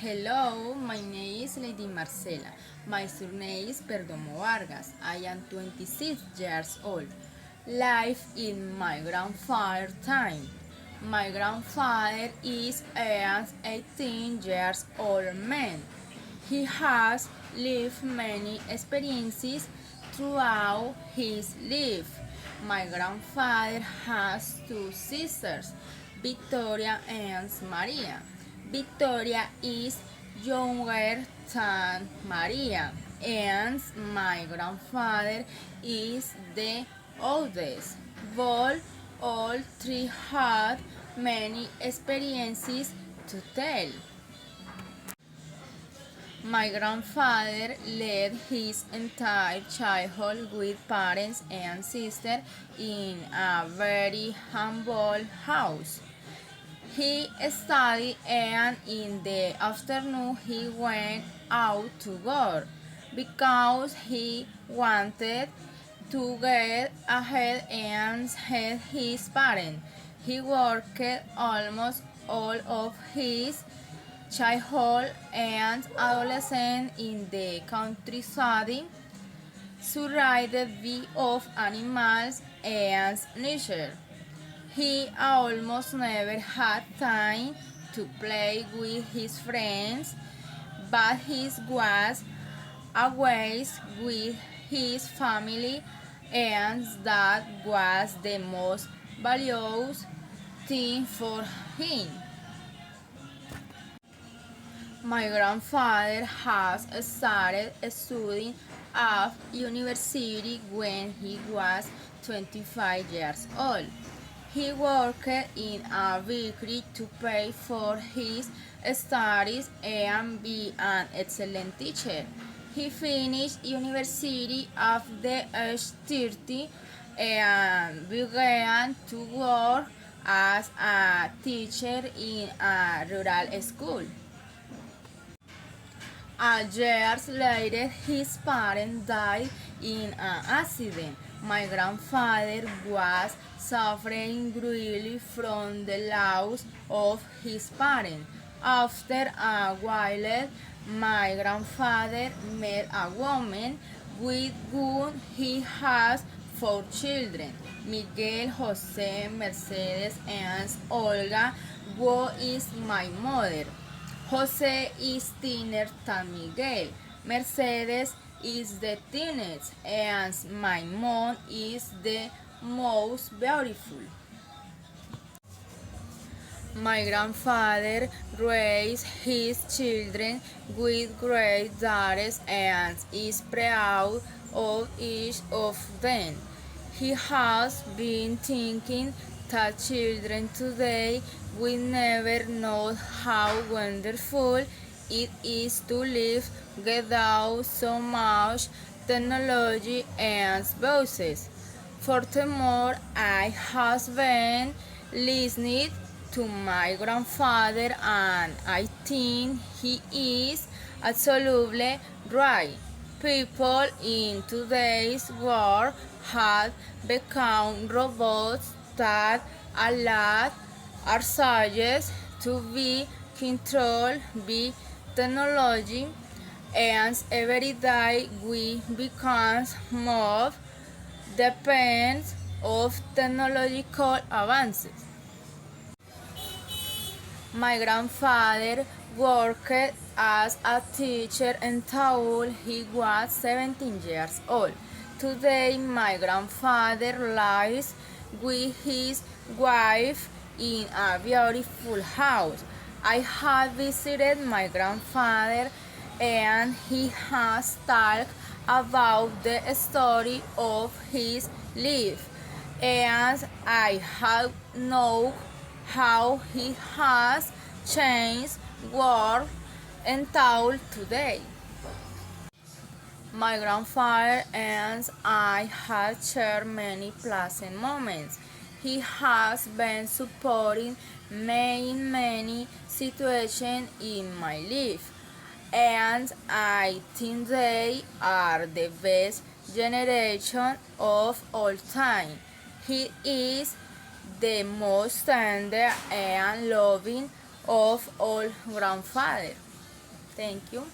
Hello, my name is Leydy Marcela. My surname is Perdomo Vargas. I am 26 years old. Life in my grandfather's time. My grandfather is an 18 years old man. He has lived many experiences throughout his life. My grandfather has two sisters, Victoria and Maria. Victoria is younger than Maria, and my grandfather is the oldest. But all three had many experiences to tell. My grandfather led his entire childhood with parents and sisters in a very humble house. He studied and in the afternoon he went out to work because he wanted to get ahead and help his parents. He worked almost all of his childhood and adolescence in the countryside, surrounded of animals and nature. He almost never had time to play with his friends, but he was always with his family, and that was the most valuable thing for him. My grandfather has started studying at university when he was 25 years old. He worked in a bakery to pay for his studies and be an excellent teacher. He finished university at the age 30 and began to work as a teacher in a rural school. Years later, his parents died in an accident. My grandfather was suffering greatly from the loss of his parents. After a while, my grandfather met a woman with whom he has four children, Miguel, Jose, Mercedes, and Olga, who is my mother. Jose is thinner than Miguel. Mercedes is the thinnest, and my mom is the most beautiful. My grandfather raised his children with great daughters and is proud of each of them. He has been thinking that children today will never know how wonderful it is to live without so much technology and voices. Furthermore, I have been listening to my grandfather and I think he is absolutely right. People in today's world have become robots that a lot are subject to be controlled by technology, and every day we become more dependent of technological advances. My grandfather worked as a teacher until he was 17 years old. Today, my grandfather lives with his wife in a beautiful house. I have visited my grandfather and he has talked about the story of his life, and I have known how he has changed world until today. My grandfather and I have shared many pleasant moments. He has been supporting me in many situations in my life, and I think they are the best generation of all time. He is the most tender and loving of all grandfathers. Thank you.